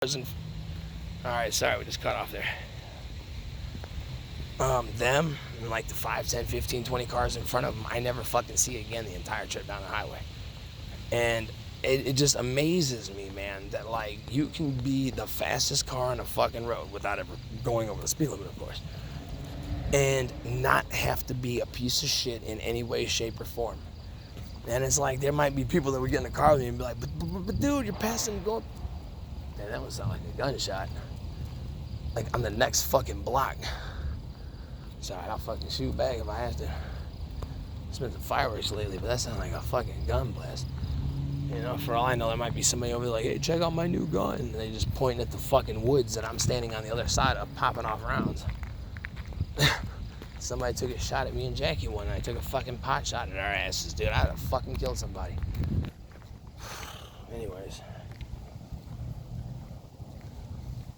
Alright, sorry, we just cut off there. Them, and like the 5, 10, 15, 20 cars in front of them, I never fucking see again the entire trip down the highway. And it just amazes me, man, that like you can be the fastest car on the fucking road without ever going over the speed limit, of course, and not have to be a piece of shit in any way, shape, or form. And it's like there might be people that would get in the car with me and be like, but dude, you're passing, going. Man, that would sound like a gunshot. Like I'm the next fucking block. Sorry, I'll fucking shoot back if I have to. It's been some fireworks lately, but that sounds like a fucking gun blast. You know, for all I know, there might be somebody over there like, hey, check out my new gun. And they just pointing at the fucking woods that I'm standing on the other side of, popping off rounds. Somebody took a shot at me and Jackie one night. I took a fucking pot shot at our asses, dude. I'd have fucking killed somebody. Anyways.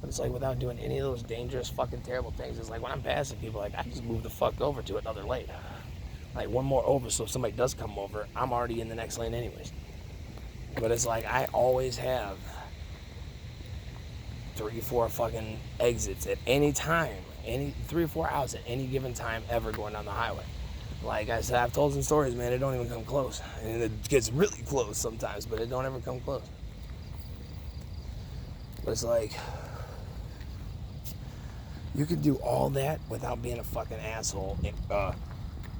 But it's like without doing any of those dangerous fucking terrible things, it's like when I'm passing people, like I just move the fuck over to another lane. Like one more over, so if somebody does come over, I'm already in the next lane anyways. But it's like I always have 3 or 4 fucking exits at any time, 3 or 4 outs at any given time ever going down the highway. Like I said, I've told some stories, man, it don't even come close. And it gets really close sometimes, but it don't ever come close. But it's like, you could do all that without being a fucking asshole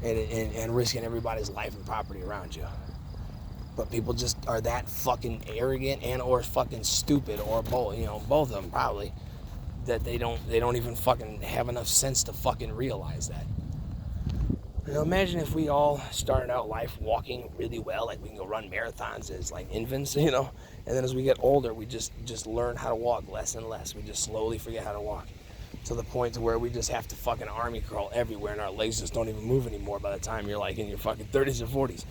and risking everybody's life and property around you. But people just are that fucking arrogant and or fucking stupid, or both, you know, both of them probably, that they don't even fucking have enough sense to fucking realize that. You know, imagine if we all started out life walking really well, like we can go run marathons as like infants, you know, and then as we get older, we just learn how to walk less and less. We just slowly forget how to walk. To the point to where we just have to fucking army crawl everywhere and our legs just don't even move anymore by the time you're like in your fucking 30s or 40s,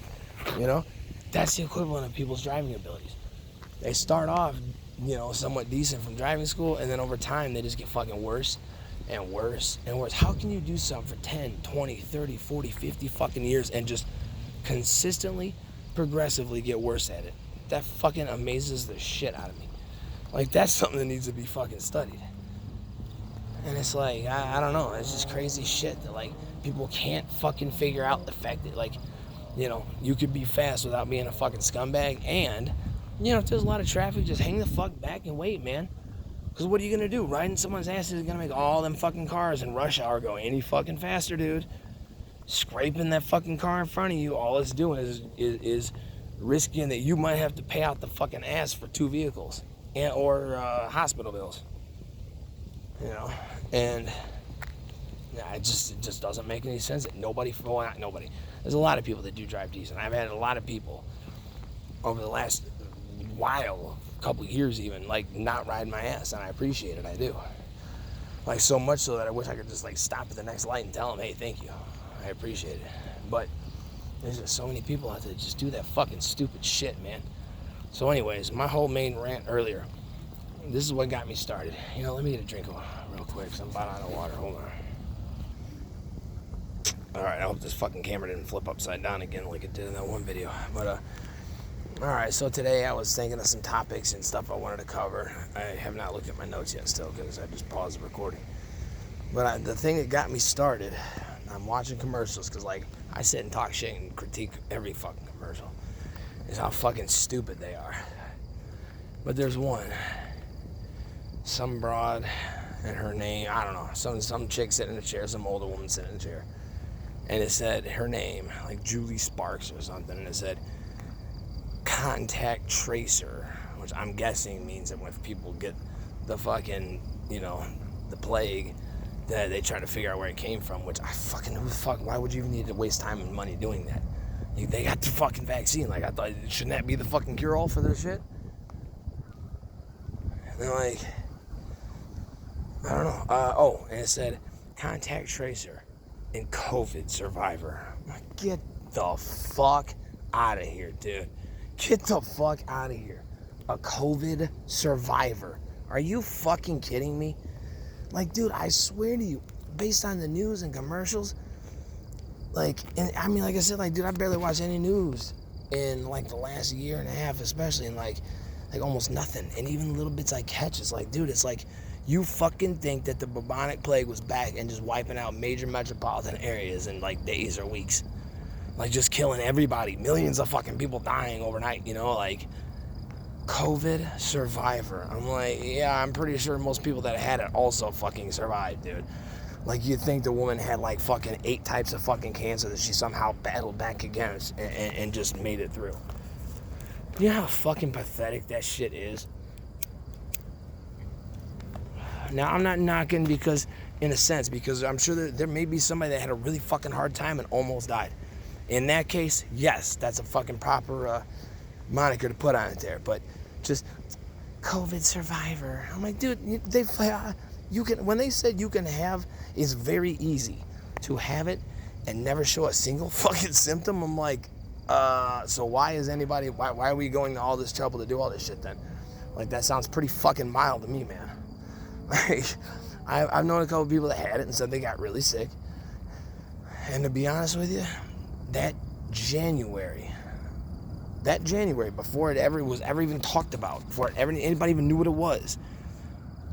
you know? That's the equivalent of people's driving abilities. They start off, you know, somewhat decent from driving school, and then over time they just get fucking worse and worse and worse. How can you do something for 10, 20, 30, 40, 50 fucking years and just consistently, progressively get worse at it? That fucking amazes the shit out of me. Like, that's something that needs to be fucking studied. And it's like, I don't know, it's just crazy shit that, like, people can't fucking figure out the fact that, like, you know, you could be fast without being a fucking scumbag, and, you know, if there's a lot of traffic, just hang the fuck back and wait, man. Because what are you going to do? Riding someone's ass is going to make all them fucking cars in rush hour go any fucking faster, dude. Scraping that fucking car in front of you, all it's doing is risking that you might have to pay out the fucking ass for 2 vehicles and or hospital bills. You know, and yeah, it just doesn't make any sense that nobody. There's a lot of people that do drive decent. I've had a lot of people over the last while, couple years even, like not riding my ass, and I appreciate it. I do. Like so much so that I wish I could just like stop at the next light and tell them, hey, thank you, I appreciate it. But there's just so many people out there that just do that fucking stupid shit, man. So anyways, my whole main rant earlier. This is what got me started. You know, let me get a drink real quick because I'm about out of water. Hold on. Alright, I hope this fucking camera didn't flip upside down again like it did in that one video. But, alright, so today I was thinking of some topics and stuff I wanted to cover. I have not looked at my notes yet still because I just paused the recording. But the thing that got me started, I'm watching commercials because, like, I sit and talk shit and critique every fucking commercial, is how fucking stupid they are. But there's one. Some broad and her name, I don't know, some chick sitting in a chair, some older woman sitting in a chair, and it said her name, like Julie Sparks or something, and it said contact tracer, which I'm guessing means that when people get the fucking, you know, the plague, that they try to figure out where it came from, which why would you even need to waste time and money doing that? They got the fucking vaccine, like I thought, shouldn't that be the fucking cure-all for this shit? And they're like, I don't know. And it said contact tracer and COVID survivor. I'm like, get the fuck out of here, dude. Get the fuck out of here. A COVID survivor. Are you fucking kidding me? Like, dude, I swear to you, based on the news and commercials, like, and I mean, like I said, like, dude, I barely watch any news in, like, the last year and a half, especially, and, like, Like almost nothing. And even little bits I catch, it's like, dude, it's like you fucking think that the bubonic plague was back and just wiping out major metropolitan areas in like days or weeks. Like just killing everybody. Millions of fucking people dying overnight, you know, like COVID survivor. I'm like, yeah, I'm pretty sure most people that had it also fucking survived, dude. Like you'd think the woman had like fucking 8 types of fucking cancer that she somehow battled back against and just made it through. You know how fucking pathetic that shit is? Now, I'm not knocking because, in a sense, because I'm sure there may be somebody that had a really fucking hard time and almost died. In that case, yes, that's a fucking proper moniker to put on it there. But just COVID survivor. I'm like, dude, you can. When they said you can have, it's very easy to have it and never show a single fucking symptom. I'm like, so why are we going to all this trouble to do all this shit then? Like, that sounds pretty fucking mild to me, man. Like, I've known a couple people that had it and said they got really sick. And to be honest with you, that January, before it was ever even talked about, before anybody even knew what it was,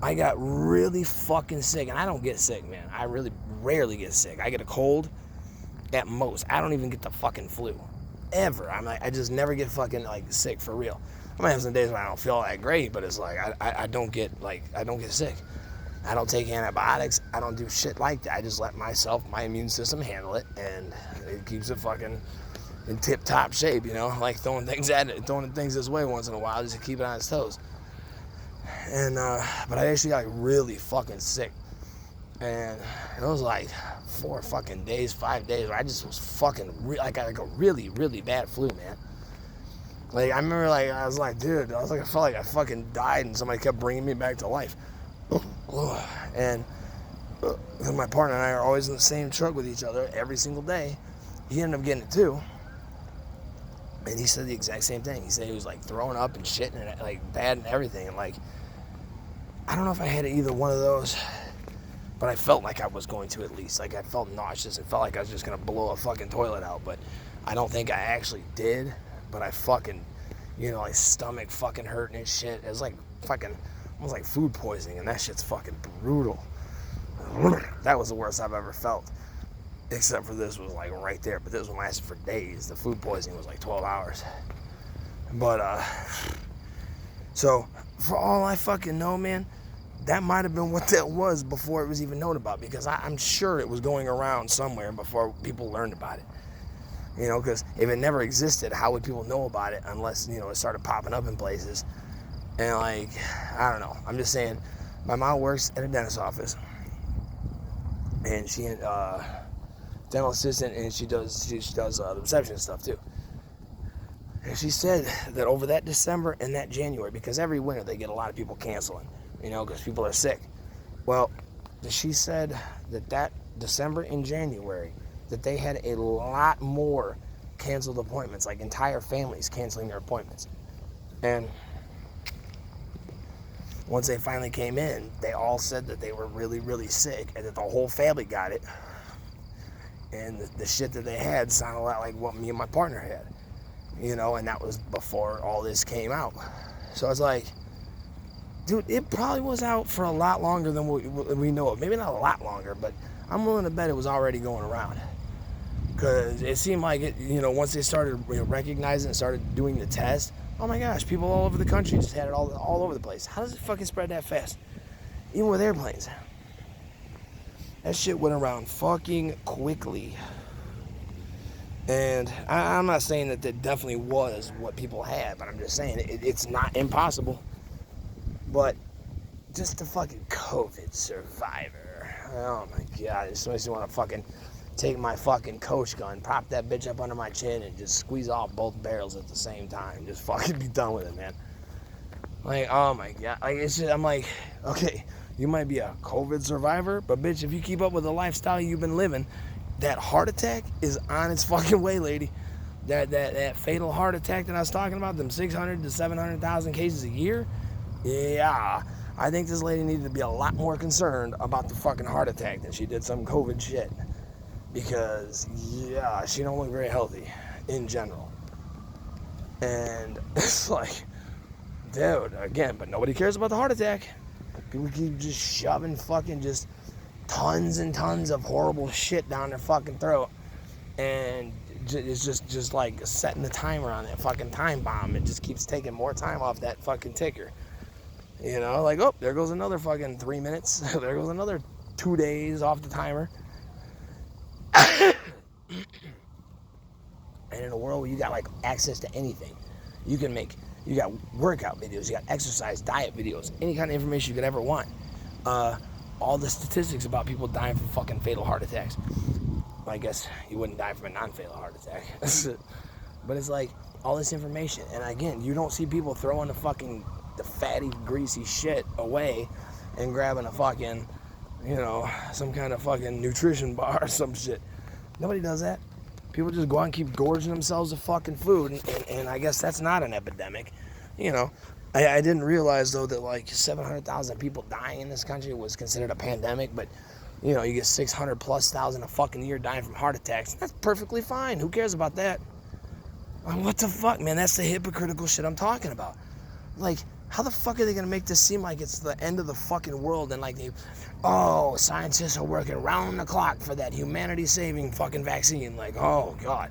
I got really fucking sick. And I don't get sick, man. I really rarely get sick. I get a cold at most. I don't even get the fucking flu. Ever. I just never get fucking like sick for real. I might have some days when I don't feel that great, but it's like I don't get sick. I don't take antibiotics. I don't do shit like that. I just let my immune system handle it, and it keeps it fucking in tip-top shape, you know, like throwing things this way once in a while just to keep it on its toes. And but I actually got really fucking sick, and it was like 4 fucking days, 5 days where I just was fucking I got like a really, really bad flu, man. Like, I remember, like, I was like, dude, I felt like I fucking died, and somebody kept bringing me back to life. And my partner and I are always in the same truck with each other every single day. He ended up getting it too. And he said the exact same thing. He said he was, like, throwing up and shit and, like, bad and everything. And, like, I don't know if I had either one of those, but I felt like I was going to at least. Like, I felt nauseous and felt like I was just going to blow a fucking toilet out. But I don't think I actually did. But I fucking, you know, like stomach fucking hurting and shit. It was like fucking, almost like food poisoning, and that shit's fucking brutal. That was the worst I've ever felt. Except for this was like right there, but this one lasted for days. The food poisoning was like 12 hours. But, so, for all I fucking know, man, that might have been what that was before it was even known about, because I'm sure it was going around somewhere before people learned about it. You know, because if it never existed, how would people know about it unless, you know, it started popping up in places? And, like, I don't know. I'm just saying, my mom works at a dentist's office, and she dental assistant, and she does the reception stuff too. And she said that over that December and that January, because every winter they get a lot of people canceling, you know, because people are sick. Well, she said that December and January, that they had a lot more canceled appointments, like entire families canceling their appointments. And once they finally came in, they all said that they were really, really sick and that the whole family got it. And the shit that they had sounded a lot like what me and my partner had, you know, and that was before all this came out. So I was like, dude, it probably was out for a lot longer than we know of. Maybe not a lot longer, but I'm willing to bet it was already going around. Because it seemed like it, you know, once they started, you know, recognizing and started doing the test, oh my gosh, people all over the country just had it all over the place. How does it fucking spread that fast? Even with airplanes. That shit went around fucking quickly. And I'm not saying that definitely was what people had, but I'm just saying it's not impossible. But just the fucking COVID survivor. Oh my god, it just makes me want to fucking take my fucking Coach gun, prop that bitch up under my chin, and just squeeze off both barrels at the same time. Just fucking be done with it, man. Like, oh my god. Like, it's just, I'm like, okay, you might be a COVID survivor, but bitch, if you keep up with the lifestyle you've been living, that heart attack is on its fucking way, lady. That fatal heart attack that I was talking about, them 600 to 700,000 cases a year, yeah, I think this lady needed to be a lot more concerned about the fucking heart attack than she did some COVID shit. Because, yeah, she don't look very healthy in general. And it's like, Dude, again, but nobody cares about the heart attack. People keep just shoving fucking just tons and tons of horrible shit down their fucking throat. And it's just like setting the timer on that fucking time bomb. It just keeps taking more time off that fucking ticker. You know, like, oh, there goes another fucking 3 minutes. There goes another 2 days off the timer. And in a world where you got like access to anything, you got workout videos, you got exercise, diet videos, any kind of information you could ever want. All the statistics about people dying from fucking fatal heart attacks. Well, I guess you wouldn't die from a non-fatal heart attack. But it's like all this information. And again, you don't see people throwing the fatty, greasy shit away and grabbing a fucking, some kind of fucking nutrition bar or some shit. Nobody does that. People just go out and keep gorging themselves of fucking food, and I guess that's not an epidemic. I didn't realize, though, that like 700,000 people dying in this country was considered a pandemic, but, you get 600,000+ a fucking year dying from heart attacks. That's perfectly fine. Who cares about that? What the fuck, man? That's the hypocritical shit I'm talking about. Like, how the fuck are they gonna make this seem like it's the end of the fucking world and like scientists are working round the clock for that humanity-saving fucking vaccine? Like, oh god.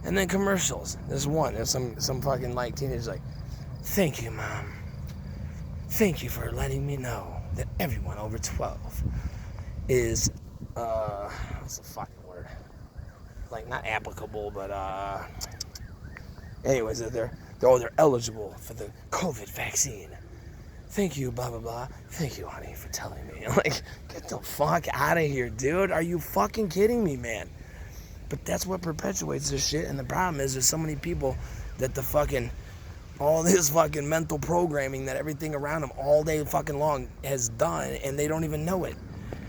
And then commercials. There's some fucking like teenagers like, thank you, Mom. Thank you for letting me know that everyone over 12 is what's the fucking word? Like, not applicable, but anyways, they're eligible for the COVID vaccine. Thank you, blah, blah, blah. Thank you, honey, for telling me. Like, get the fuck out of here, dude. Are you fucking kidding me, man? But that's what perpetuates this shit. And the problem is there's so many people that all this fucking mental programming that everything around them all day fucking long has done, and they don't even know it.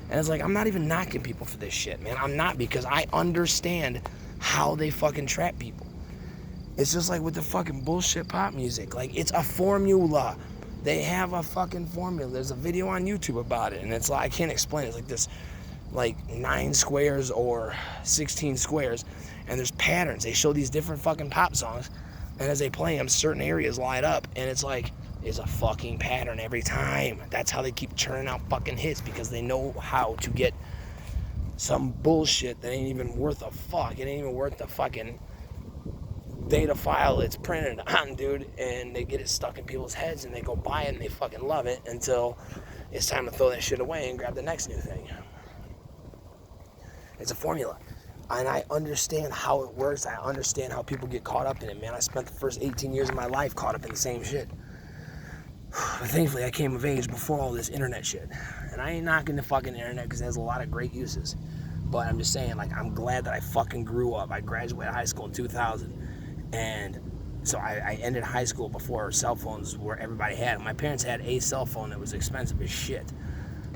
And it's like, I'm not even knocking people for this shit, man. I'm not, because I understand how they fucking trap people. It's just like with the fucking bullshit pop music. Like, it's a formula. They have a fucking formula. There's a video on YouTube about it, and it's like, I can't explain it. It's like this, 9 squares or 16 squares, and there's patterns. They show these different fucking pop songs, and as they play them, certain areas light up, and it's like, it's a fucking pattern every time. That's how they keep churning out fucking hits, because they know how to get some bullshit that ain't even worth a fuck. It ain't even worth the fucking data file it's printed on, dude, and they get it stuck in people's heads, and they go buy it, and they fucking love it until it's time to throw that shit away and grab the next new thing. It's a formula, and I understand how it works. I understand how people get caught up in it, man. I spent the first 18 years of my life caught up in the same shit. But thankfully, I came of age before all this internet shit, and I ain't knocking the fucking internet, because it has a lot of great uses. But I'm just saying, like, I'm glad that I fucking grew up. I graduated high school in 2000. And so I ended high school before cell phones were everybody had them. My parents had a cell phone that was expensive as shit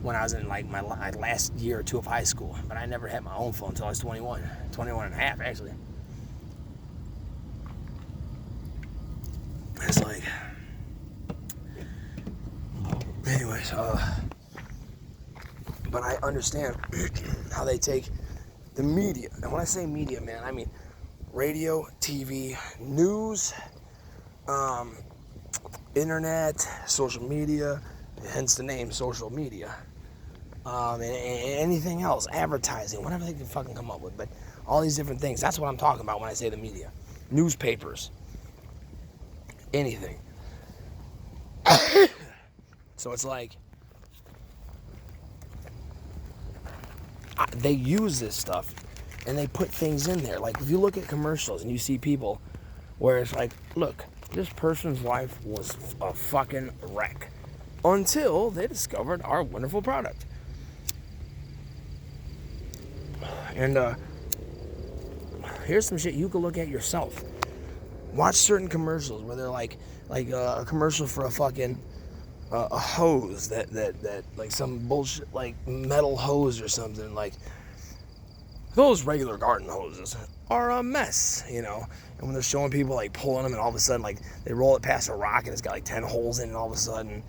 when I was in like my last year or two of high school. But I never had my own phone until I was 21 and a half actually. It's like, anyways, but I understand how they take the media. And when I say media, man, I mean radio, TV, news, internet, social media, hence the name social media, and anything else, advertising, whatever they can fucking come up with, but all these different things. That's what I'm talking about when I say the media. Newspapers, anything. So it's like, they use this stuff and they put things in there. Like, if you look at commercials and you see people where it's like, look, this person's life was a fucking wreck until they discovered our wonderful product. And here's some shit you can look at yourself. Watch certain commercials where they're like a commercial for a fucking a hose that like some bullshit like metal hose or something. Like, those regular garden hoses are a mess, And when they're showing people like pulling them, and all of a sudden like they roll it past a rock and it's got like 10 holes in it all of a sudden,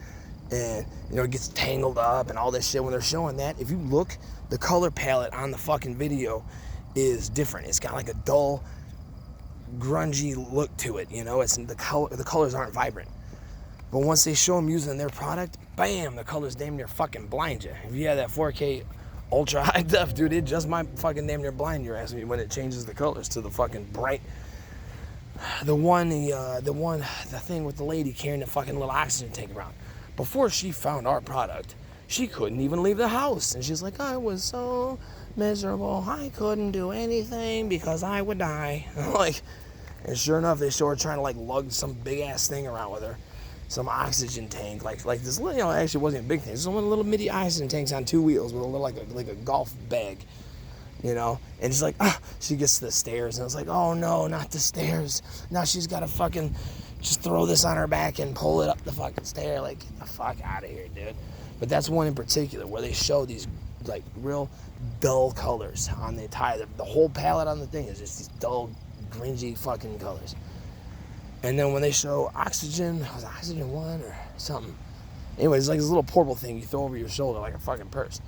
and it gets tangled up and all this shit. When they're showing that, if you look, the color palette on the fucking video is different. It's got like a dull, grungy look to it. It's the colors aren't vibrant. But once they show them using their product, bam, the colors damn near fucking blind you. If you have that 4K ultra high def, dude, it just might fucking damn near blind your ass when it changes the colors to the fucking bright. The thing with the lady carrying the fucking little oxygen tank around. Before she found our product, she couldn't even leave the house. And she's like, I was so miserable. I couldn't do anything because I would die. Like, and sure enough, they show her trying to like lug some big ass thing around with her. Some oxygen tank, like this little, you know, actually it wasn't a big thing. This was one of the little mini oxygen tanks on 2 wheels with a little like a golf bag, you know. And she's like, she gets to the stairs, and it's like, oh no, not the stairs. Now she's got to fucking just throw this on her back and pull it up the fucking stair. Like, get the fuck out of here, dude. But that's one in particular where they show these like real dull colors on the entire, the whole palette on the thing is just these dull, grungy fucking colors. And then when they show oxygen, was it oxygen 1 or something? Anyway, it's like this little portable thing you throw over your shoulder like a fucking purse.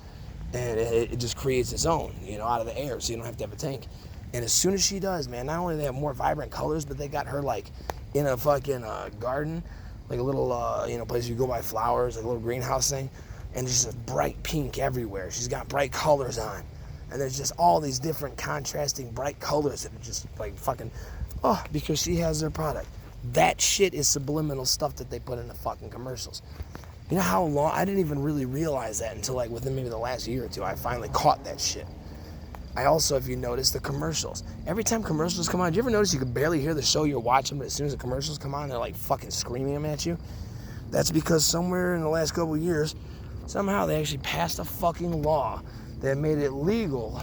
And it just creates its own, you know, out of the air, so you don't have to have a tank. And as soon as she does, man, not only do they have more vibrant colors, but they got her like in a fucking garden, like a little, you know, place you go buy flowers, like a little greenhouse thing. And it's just bright pink everywhere. She's got bright colors on. And there's just all these different contrasting bright colors that are just like fucking, because she has their product. That shit is subliminal stuff that they put in the fucking commercials. You know how long, I didn't even really realize that until like within maybe the last year or two, I finally caught that shit. I also, if you notice, the commercials. Every time commercials come on, do you ever notice you can barely hear the show you're watching, but as soon as the commercials come on, they're like fucking screaming them at you? That's because somewhere in the last couple of years, somehow they actually passed a fucking law that made it legal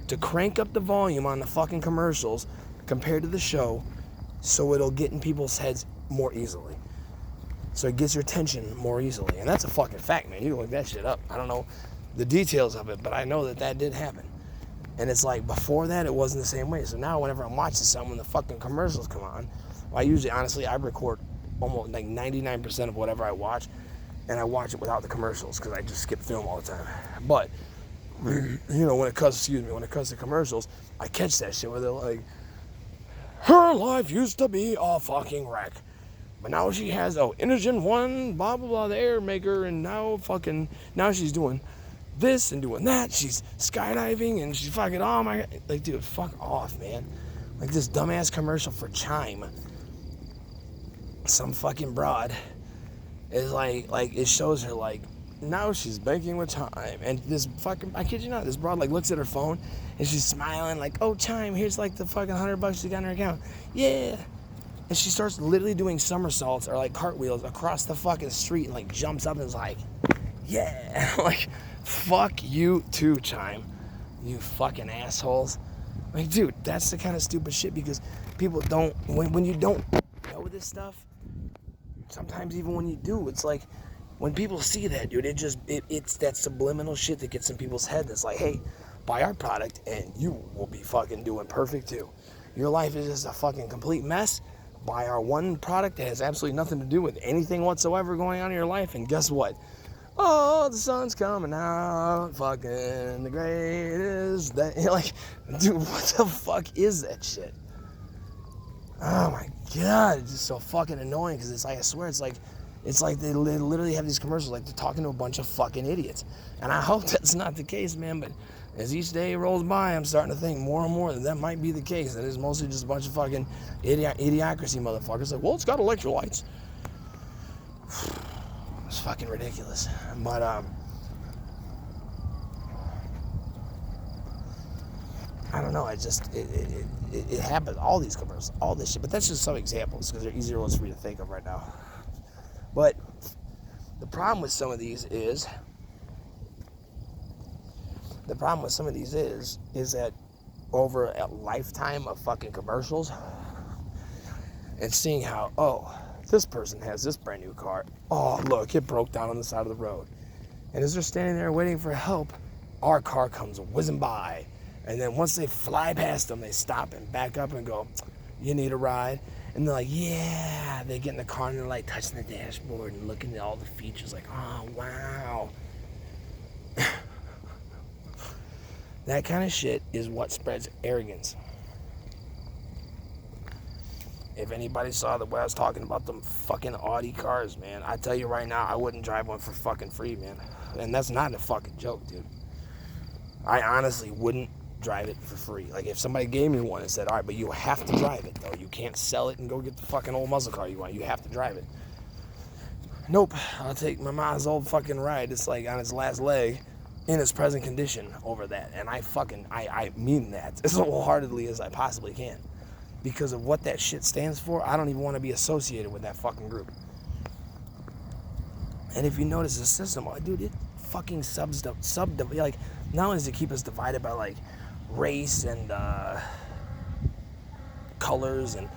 to crank up the volume on the fucking commercials compared to the show, so it'll get in people's heads more easily. So it gets your attention more easily. And that's a fucking fact, man. You can look that shit up. I don't know the details of it, but I know that did happen. And it's like, before that, it wasn't the same way. So now whenever I'm watching something, when the fucking commercials come on, well, I usually, honestly, I record almost like 99% of whatever I watch, and I watch it without the commercials because I just skip film all the time. But, you know, when it comes to commercials, I catch that shit where they're like, her life used to be a fucking wreck, but now she has Inogen 1, blah blah blah, the air maker, and now she's doing this and doing that. She's skydiving and she's fucking, oh my god, like, dude, fuck off, man. Like this dumbass commercial for Chime. Some fucking broad is like it shows her like, now she's banking with Chime, and this fucking, I kid you not, this broad like looks at her phone and she's smiling like, oh Chime, here's like the fucking $100 she got in her account, yeah. And she starts literally doing somersaults or like cartwheels across the fucking street and like jumps up and is like, yeah. Like, fuck you too, Chime, you fucking assholes. Like, dude, that's the kind of stupid shit, because people don't, when you don't know this stuff, sometimes even when you do, it's like, when people see that, dude, it's that subliminal shit that gets in people's head that's like, hey, buy our product and you will be fucking doing perfect too. Your life is just a fucking complete mess. Buy our one product that has absolutely nothing to do with anything whatsoever going on in your life, and guess what? Oh, the sun's coming out, fucking the greatest. That, you're like, dude, what the fuck is that shit? Oh my god, it's just so fucking annoying, because it's like, I swear, it's like they literally have these commercials like they're talking to a bunch of fucking idiots. And I hope that's not the case, man, but as each day rolls by, I'm starting to think more and more that might be the case. That it's mostly just a bunch of fucking idiocracy motherfuckers. Like, well, it's got electrolytes. It's fucking ridiculous. But, I don't know, it happens, all these commercials, all this shit. But that's just some examples, because they're easier ones for me to think of right now. But the problem with some of these is that over a lifetime of fucking commercials, and seeing how, oh, this person has this brand new car. Oh, look, it broke down on the side of the road. And as they're standing there waiting for help, our car comes whizzing by. And then once they fly past them, they stop and back up and go, you need a ride? And they're like, yeah. They get in the car and they're like touching the dashboard and looking at all the features like, oh, wow. That kind of shit is what spreads arrogance. if anybody saw the way I was talking about them fucking Audi cars, man, I tell you right now, I wouldn't drive one for fucking free, man. And that's not a fucking joke, dude. I honestly wouldn't drive it for free. Like, if somebody gave me one and said, all right, but you have to drive it, though. You can't sell it and go get the fucking old muscle car you want. You have to drive it. Nope. I'll take my mom's old fucking ride. It's like on its last leg in its present condition over that. And I mean that as wholeheartedly as I possibly can. Because of what that shit stands for, I don't even want to be associated with that fucking group. And if you notice the system, dude, it fucking like, not only does it keep us divided by like race and colors and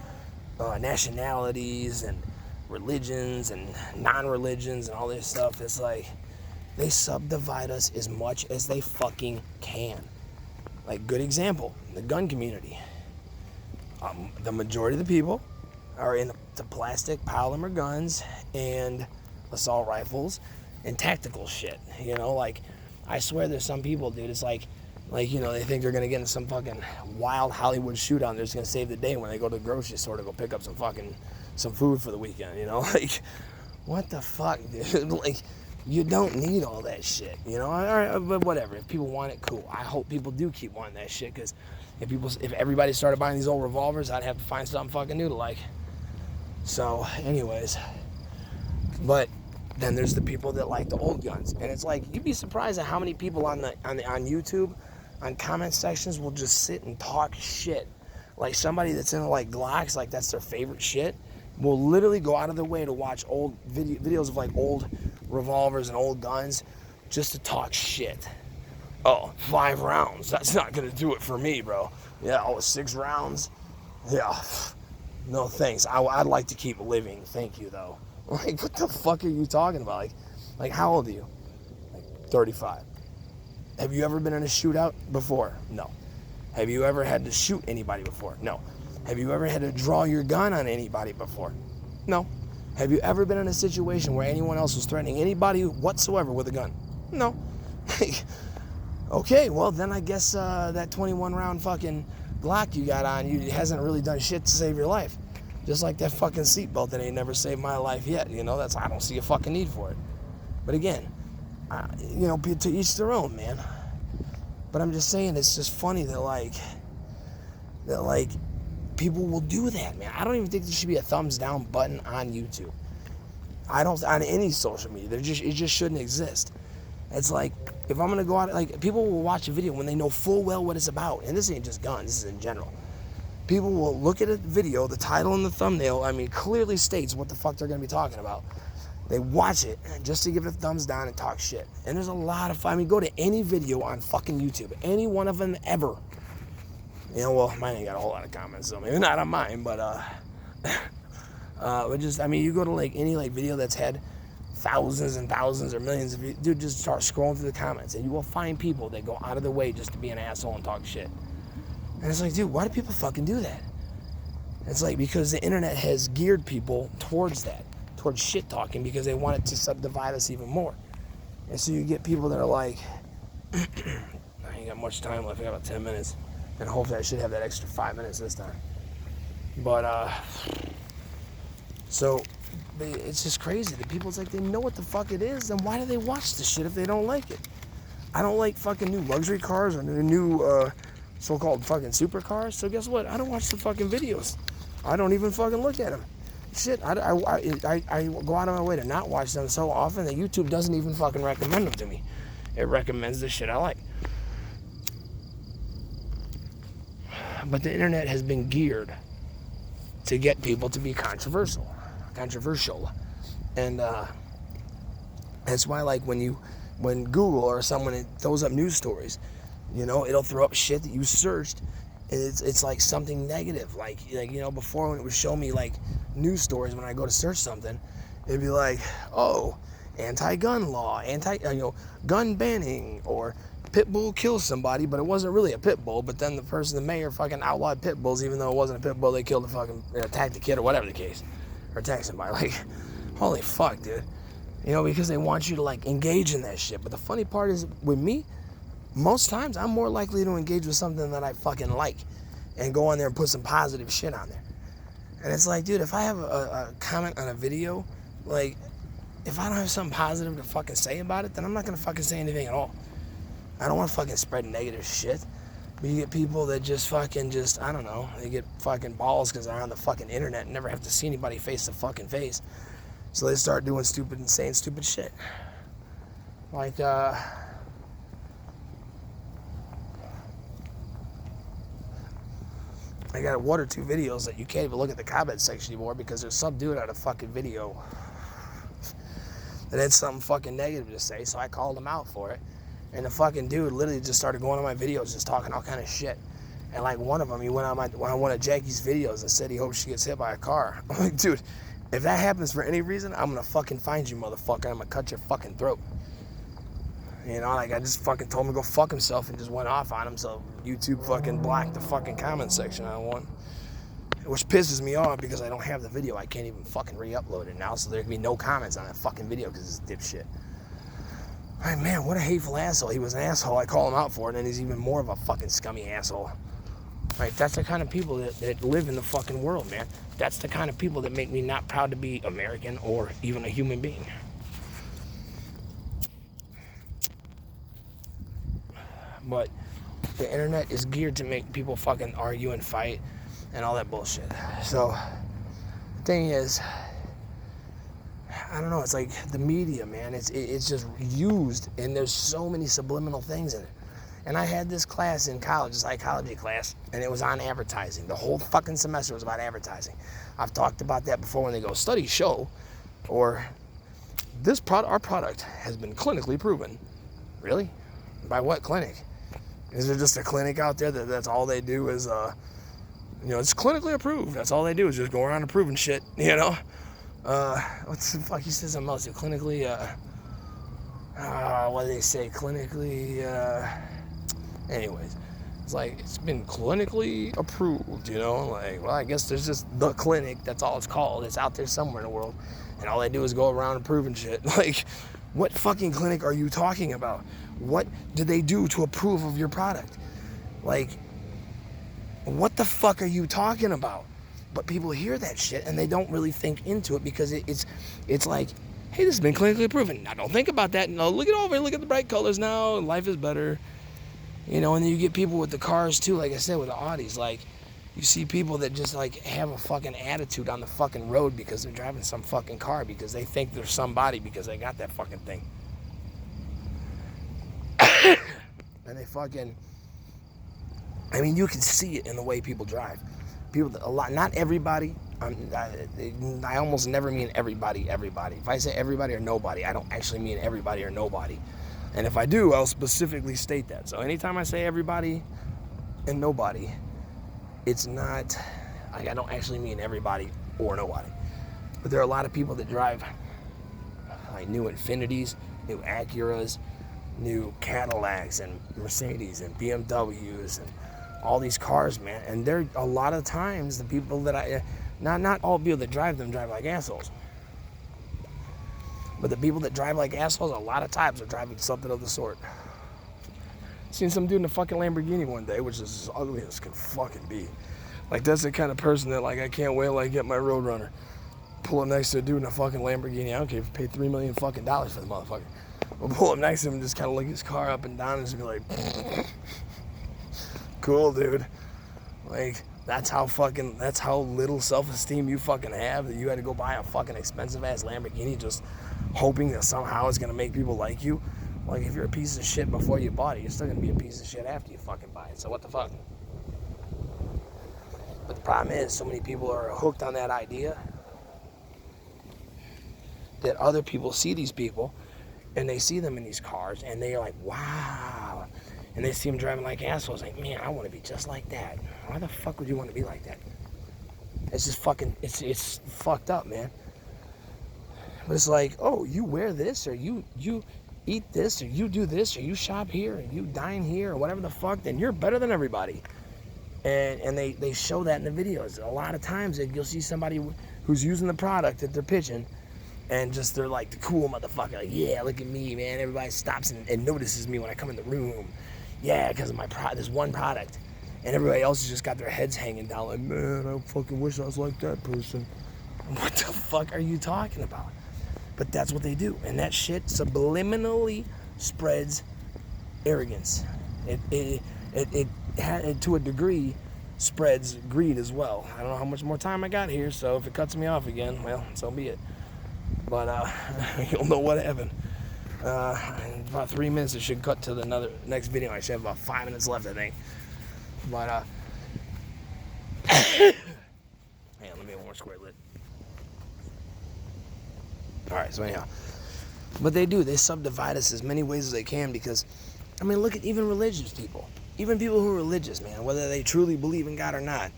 nationalities and religions and non-religions and all this stuff, it's like they subdivide us as much as they fucking can. Like, good example, the gun community. The majority of the people are in the plastic polymer guns and assault rifles and tactical shit. You know, like, I swear there's some people, dude, it's like, you know, they think they're going to get in some fucking wild Hollywood shootout and they're just going to save the day when they go to the grocery store to go pick up some food for the weekend, you know? Like, what the fuck, dude? Like, you don't need all that shit, you know? All right, but whatever. If people want it, cool. I hope people do keep wanting that shit, because if everybody started buying these old revolvers, I'd have to find something fucking new to like. So, anyways. But then there's the people that like the old guns. And it's like, you'd be surprised at how many people on YouTube, on comment sections, will just sit and talk shit. Like, somebody that's into like Glocks, like that's their favorite shit, will literally go out of their way to watch old videos of like old revolvers and old guns just to talk shit. Oh, 5 rounds. That's not going to do it for me, bro. Yeah, 6 rounds. Yeah. No, thanks. I'd like to keep living. Thank you, though. Like, what the fuck are you talking about? Like how old are you? Like, 35. Have you ever been in a shootout before? No. Have you ever had to shoot anybody before? No. Have you ever had to draw your gun on anybody before? No. Have you ever been in a situation where anyone else was threatening anybody whatsoever with a gun? No. Okay, well, then I guess that 21-round fucking Glock you got on you hasn't really done shit to save your life. Just like that fucking seatbelt that ain't never saved my life yet. You know, I don't see a fucking need for it. But again, you know, to each their own, man. But I'm just saying, it's just funny that people will do that, man. I don't even think there should be a thumbs down button on YouTube. I don't, on any social media. It just shouldn't exist. It's like, if I'm gonna go out, like, people will watch a video when they know full well what it's about. And this ain't just guns, this is in general. People will look at a video, the title and the thumbnail, clearly states what the fuck they're gonna be talking about. They watch it just to give it a thumbs down and talk shit. And there's a lot of, go to any video on fucking YouTube, any one of them ever. You know, well, mine ain't got a whole lot of comments, so maybe not on mine, but just, you go to like any like video that's had thousands and thousands or millions of views, dude, just start scrolling through the comments and you will find people that go out of their way just to be an asshole and talk shit. And it's like, dude, why do people fucking do that? It's like, because the internet has geared people towards that, towards shit talking, because they want it to subdivide us even more. And so you get people that are like, I ain't got much time left, I got about 10 minutes, and hopefully I should have that extra 5 minutes this time. But, so, it's just crazy. The people's like, they know what the fuck it is, then why do they watch the shit if they don't like it? I don't like fucking new luxury cars or new, so-called fucking supercars, so guess what? I don't watch the fucking videos. I don't even fucking look at them. Shit, I go out of my way to not watch them so often that YouTube doesn't even fucking recommend them to me. It recommends the shit I like. But the internet has been geared to get people to be controversial. And that's why, like, when Google or someone throws up news stories, you know, it'll throw up shit that you searched. It's like something negative. Like, you know, before when it would show me like news stories when I go to search something, it'd be like, oh, anti-gun law, gun banning, or pit bull kills somebody, but it wasn't really a pit bull. But then the mayor fucking outlawed pit bulls, even though it wasn't a pit bull. They killed attacked the kid or whatever the case, or attacked somebody. Like, holy fuck, dude. You know, because they want you to like engage in that shit. But the funny part is, with me, most times I'm more likely to engage with something that I fucking like and go on there and put some positive shit on there. And it's like, dude, if I have a comment on a video, like, if I don't have something positive to fucking say about it, then I'm not gonna fucking say anything at all. I don't want to fucking spread negative shit. But you get people that just fucking I don't know, they get fucking balls because they're on the fucking internet and never have to see anybody face to fucking face. So they start doing stupid and saying stupid shit. Like, I got one or two videos that you can't even look at the comment section anymore because there's some dude on a fucking video that had something fucking negative to say, so I called him out for it. And the fucking dude literally just started going on my videos, just talking all kind of shit. And like one of them, he went on one of Jackie's videos and said he hopes she gets hit by a car. I'm like, dude, if that happens for any reason, I'm gonna fucking find you, motherfucker. I'm gonna cut your fucking throat. You know, like I just fucking told him to go fuck himself and just went off on him. So YouTube fucking blocked the fucking comment section on one. Which pisses me off because I don't have the video. I can't even fucking re-upload it now. So there can be no comments on that fucking video because it's dipshit. Right, man, what a hateful asshole. He was an asshole. I call him out for it, and he's even more of a fucking scummy asshole. Right, that's the kind of people that live in the fucking world, man. That's the kind of people that make me not proud to be American or even a human being. But the internet is geared to make people fucking argue and fight and all that bullshit. So the thing is, I don't know, it's like the media, man, it's just used, and there's so many subliminal things in it. And I had this class in college, a psychology class, and it was on advertising. The whole fucking semester was about advertising. I've talked about that before when they go, studies show, or our product has been clinically proven. Really? By what clinic? Is there just a clinic out there that's all they do is, it's clinically approved. That's all they do is just go around approving shit, you know? What's the fuck? He says something else. Clinically, what do they say? Clinically, anyways. It's like, it's been clinically approved, you know? Like, well, I guess there's just the clinic. That's all it's called. It's out there somewhere in the world. And all they do is go around approving shit. Like, what fucking clinic are you talking about? What do they do to approve of your product? Like, what the fuck are you talking about? But people hear that shit and they don't really think into it because it's like, hey, this has been clinically proven. Now don't think about that. No, look it over. Look at the bright colors now. Life is better. You know, and then you get people with the cars too, like I said, with the Audis. Like, you see people that just like have a fucking attitude on the fucking road because they're driving some fucking car because they think they're somebody because they got that fucking thing. And they fucking, I mean, you can see it in the way people drive. Not everybody. I almost never mean everybody. If I say everybody or nobody, I don't actually mean everybody or nobody. And if I do, I'll specifically state that. So anytime I say everybody and nobody, it's not, I don't actually mean everybody or nobody. But there are a lot of people that drive like new Infinities, new Acuras, new Cadillacs and Mercedes and BMWs and all these cars, man. And they're a lot of times the people that not all people that drive them drive like assholes. But the people that drive like assholes a lot of times are driving something of the sort. Seen some dude in a fucking Lamborghini one day, which is as ugly as can fucking be. Like, that's the kind of person that, like, I can't wait till I get my Roadrunner. Pull up next to a dude in a fucking Lamborghini. I don't care if you pay $3 million fucking dollars for the motherfucker. We'll pull up next to him and just kind of look his car up and down and just be like, cool, dude. Like, that's how little self-esteem you fucking have that you had to go buy a fucking expensive-ass Lamborghini just hoping that somehow it's going to make people like you. Like, if you're a piece of shit before you bought it, you're still going to be a piece of shit after you fucking buy it. So what the fuck? But the problem is, so many people are hooked on that idea that other people see these people and they see them in these cars and they're like, wow. And they see them driving like assholes. Like, man, I want to be just like that. Why the fuck would you want to be like that? It's just fucking, it's fucked up, man. But it's like, oh, you wear this, or you eat this, or you do this, or you shop here, or you dine here, or whatever the fuck, then you're better than everybody. And they show that in the videos. A lot of times you'll see somebody who's using the product that they're pitching, and just they're like the cool motherfucker. Like, yeah, look at me, man. Everybody stops and notices me when I come in the room. Yeah, because of this one product. And everybody else has just got their heads hanging down like, man, I fucking wish I was like that person. What the fuck are you talking about? But that's what they do. And that shit subliminally spreads arrogance. It to a degree, spreads greed as well. I don't know how much more time I got here, so if it cuts me off again, well, so be it. But you'll know what happened. In about 3 minutes, it should cut to the next video. I should have about 5 minutes left, I think. But hang on, let me have one more square lit. All right, so anyhow, but they subdivide us as many ways as they can because, I mean, look at even religious people. Even people who are religious, man, whether they truly believe in God or not.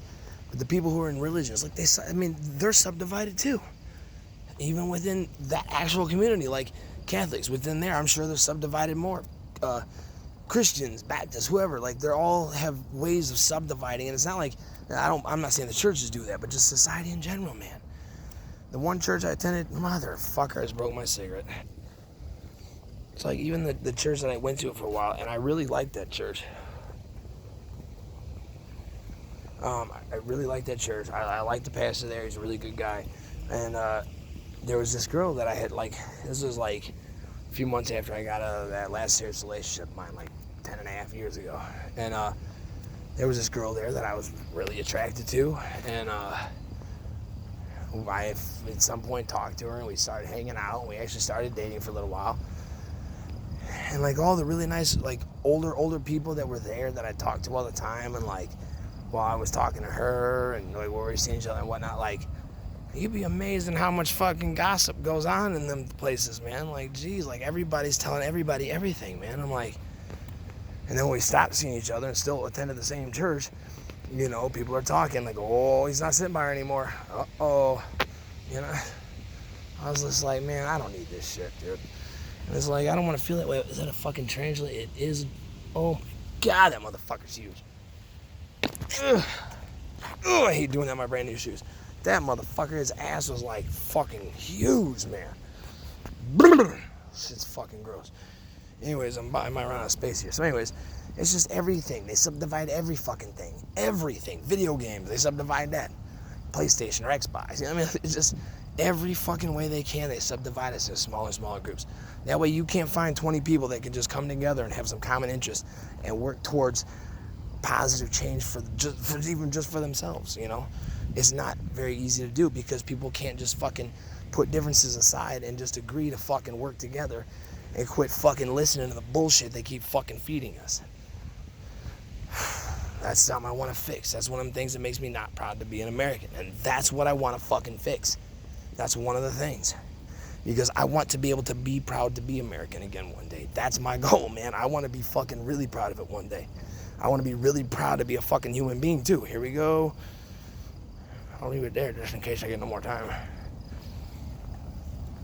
But the people who are in religions, like they're subdivided too. Even within that actual community, like Catholics, within there, I'm sure they're subdivided more. Christians, Baptists, whoever, like they all have ways of subdividing, and it's not like I'm not saying the churches do that, but just society in general, man. The one church I attended, motherfucker, I just broke my cigarette. It's like even the church that I went to for a while, and I really liked that church. I really liked that church. I liked the pastor there. He's a really good guy. And there was this girl that I had, like, this was like a few months after I got out of that last serious relationship of mine, like 10 and a half years ago. And there was this girl there that I was really attracted to. And I at some point talked to her, and we started hanging out, and we actually started dating for a little while. And like all the really nice, like older people that were there that I talked to all the time, and like while I was talking to her and like we were seeing each other and whatnot, like you'd be amazed at how much fucking gossip goes on in them places, man. Like, geez, like everybody's telling everybody everything, man. I'm like, and then when we stopped seeing each other and still attended the same church, you know, people are talking like, oh, he's not sitting by her anymore. Uh-oh. You know, I was just like, man, I don't need this shit, dude. And it's like, I don't want to feel that way. Is that a fucking tarantula? It is. Oh my God, that motherfucker's huge. Ugh. Ugh, I hate doing that in my brand new shoes. That motherfucker, his ass was like fucking huge, man. Brr. Shit's fucking gross. Anyways, I might run out of space here. So anyways, it's just everything. They subdivide every fucking thing. Everything. Video games, they subdivide that. PlayStation or Xbox. You know what I mean? It's just every fucking way they can, they subdivide us into smaller and smaller groups. That way you can't find 20 people that can just come together and have some common interest and work towards positive change for themselves, you know? It's not very easy to do because people can't just fucking put differences aside and just agree to fucking work together and quit fucking listening to the bullshit they keep fucking feeding us. That's something I want to fix. That's one of the things that makes me not proud to be an American. And that's what I want to fucking fix. That's one of the things. Because I want to be able to be proud to be American again one day. That's my goal, man. I want to be fucking really proud of it one day. I want to be really proud to be a fucking human being too. Here we go. I'll leave it there just in case I get no more time.